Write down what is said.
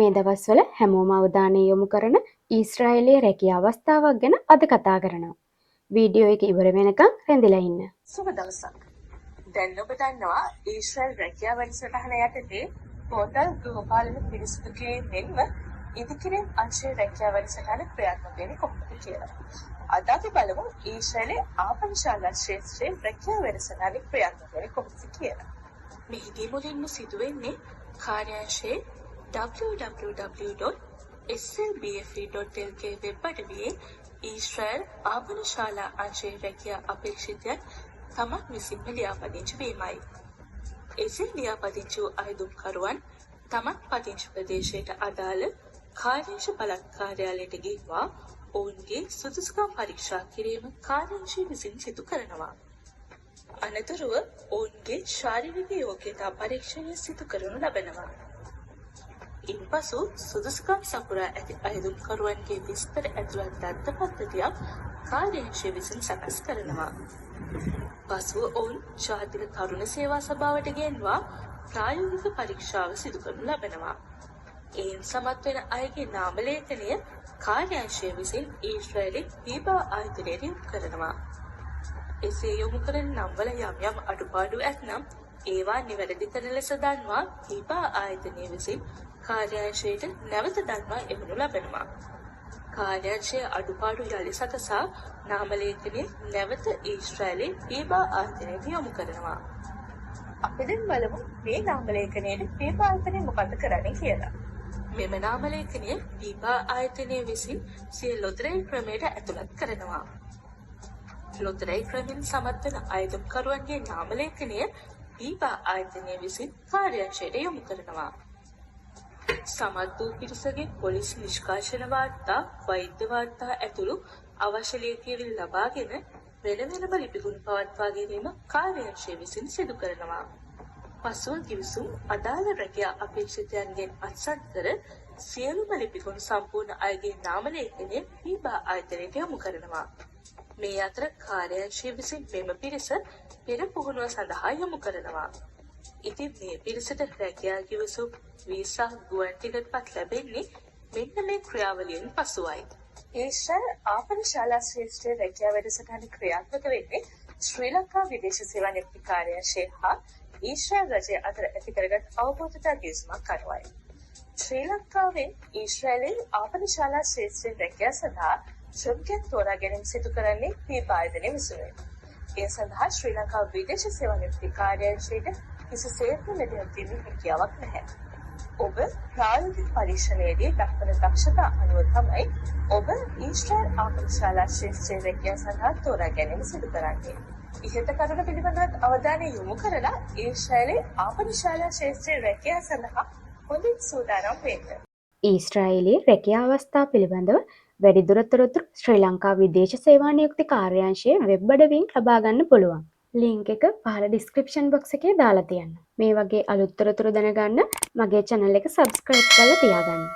මේ දවස්වල හැමෝම අවධානය යොමු කරන ඊශ්‍රායලයේ රැකියා අවස්ථාවක් ගැන අද කතා කරනවා. වීඩියෝ එක ඉවර වෙනකන් රැඳිලා ඉන්න. සුබ දවසක්. දැන් ඔබ දන්නවා ඊශ්‍රායල් රැකියා වැඩසටහන යටතේ පෝතල් ගෘහපාලන පිරිසුදුගේ මෙන්ම ඉදිකිරීම් අංශයේ රැකියා වැඩසටහන ක්‍රියාත්මක වෙන්නේ කොහොමද කියලා. අද අපි බලමු ඊශ්‍රායලයේ ආපනශාලා ක්ෂේත්‍රයේ රැකියා වැඩසටහන ක්‍රියාත්මක වෙන්නේ කොහොමද කියලා. මෙහිදී මුලින්ම සිදුවෙන්නේ කාර්යාංශයේ www.slbfe.lk වෙබ් අඩවියේ ඊශ්‍රායල් ආපනශාලා අංශයේ රැකියා අපේක්ෂිතයන් තමන් විසින්ම ලියාපදිංචි වීමයි. එසේ ලියාපදිංචි වූ අයදුම්කරුවන් තමන් පදිංචි ප්‍රදේශයට අදාළ කාර්යාංශ බලාත්කාරයාලයට ගෙන්වා ඔවුන්ගේ සුදුසුකම් පරීක්ෂා කිරීම කාර්යාංශය විසින් සිදු කරනවා. අනතුරුව ඔවුන්ගේ ශාරීරික යෝග්‍යතා පරීක්ෂණය සිදු කරනු ලබනවා. ඉන්පසු සුදුසුකම් සපුරා ඇති අයදුම්කරුවන්ගේ විස්තර ඇතුළත් දත්ත පද්ධතියක් කාර්යාංශය විසින් සකස් කරනවා. පසුව ඔවුන් ජාතික තරුණ සේවා සභාවට ගෙන්වා ප්‍රායෝගික පරීක්ෂාව සිදු කරනු ලබනවා. එයින් සමත් වෙන අයගේ නාම ලේඛනය කාර්යාංශය විසින් ඊශ්‍රායලයේ පීබා ආයතනයට යොමු කරනවා. එසේ යොමු කරන නම්වල යම් යම් අඩුපාඩු ඇතනම් ඒවා නිවැරදි කරන ලෙස දන්වා පීබා ආයතනය විසින් කාර්යාංශයට නැවත දන්වා එවනු ලබනවා. කාර්යාංශයේ අඩුපාඩු යලි සකසා නාම ලේඛනය නැවත ඊශ්‍රායලයේ පීබා ආයතනයට යොමු කරනවා. අපි දැන් බලමු මේ නාම ලේඛනයේ පීබා ආයතනය මොකද කරන්නේ කියලා. මෙම නාම ලේඛනය පීබා ආයතනය විසින් සිය ලොතරැයි ක්‍රමයට ඇතුළත් කරනවා. ලොතරැයි ක්‍රමෙන් සමත් වන අයදුම්කරුවන්ගේ නාම ලේඛනය පීබා ආයතනය විසින් කාර්යාංශයට යොමු කරනවා. සමත් වූ පිරිසගේ පොලිස් නිෂ්කාශන වාර්තා, වෛද්‍ය වාර්තා ඇතුළු අවශ්‍ය ලියකියවිලි ලබාගෙන වෙන වෙනම ලිපිගුණ පවත්වා ගැනීම කාර්යාංශය විසින් සිදු කරනවා. පසුව ගිවිසුම් අදාළ රැකියා අපේක්ෂිතයන්ගෙන් අත්සන් කර සියලුම ලිපිගුණ සම්පූර්ණ අයගේ නාම ලේඛනය පීබා ආයතනයට යොමු කරනවා. මේ අතර කාර්යාංශය විසින් මෙම පිරිස පෙර පුහුණුව සඳහා යොමු කරනවා. ඉතින් මේ පිරිසට රැකියා ගිවිසුම්, වීසා, ගුවන් ටිකට්පත් ලැබෙන්නේ මෙන්න මේ ක්‍රියාවලියෙන් පසුවයි. ඊශ්‍රායල් ආපනශාලා ශ්‍රේෂ්ඨ රැකියා වැඩසටහන ක්‍රියාත්මක වෙන්නේ ශ්‍රී ලංකා විදේශ සේවා නියුක්ති කාර්යාංශය හා ඊශ්‍රායල් රජය අතර ඇති කරගත් අවබෝධතා ගිවිසුමක් අනුවයි. ශ්‍රී ලංකාවෙන් ඊශ්‍රායලයේ ආපනශාලා ශ්‍රේෂ්ඨ රැකියා සඳහා ශ්‍රමිකයන් තෝරා ගැනීම සිදු කරන්නේ පීබා ආයතනය විසිනුයි. ඒ සඳහා ශ්‍රී ලංකා විදේශ සේවා නියුක්ති කාර්යාංශයට කිසිසේත්ම මෙතන දීමේ හැකියාවක් නැහැ. ඔබ ප්‍රායෝගික පරීක්ෂණයේදී දක්වන දක්ෂතා අනුව තමයි ඔබ ඊශ්‍රායල් ආපනශාලා ශ්‍රේෂ්ඨ රැකියාව සඳහා තෝරා ගැනීම සිදු කරන්නේ. ඉහත කරුණ පිළිබඳව අවධානය යොමු කරලා ඊශ්‍රායලයේ ආපනශාලා ශ්‍රේෂ්ඨ රැකියාව සඳහා හොඳින් සූදානම් වෙන්න. ඊශ්‍රායලයේ රැකියා අවස්ථා පිළිබඳව වැඩිදුර තොරතුරු ශ්‍රී ලංකා විදේශ සේවා නියුක්ති කාර්යාංශයේ වෙබ් අඩවියෙන් ලබා ගන්න පුළුවන්. ලින්ක් එක පහළ ඩිස්ක්‍රිප්ෂන් බොක්ස් එකේ දාලා තියන්න. මේ වගේ අලුත් තොරතුරු දැනගන්න මගේ channel එක subscribe කරලා තියාගන්න.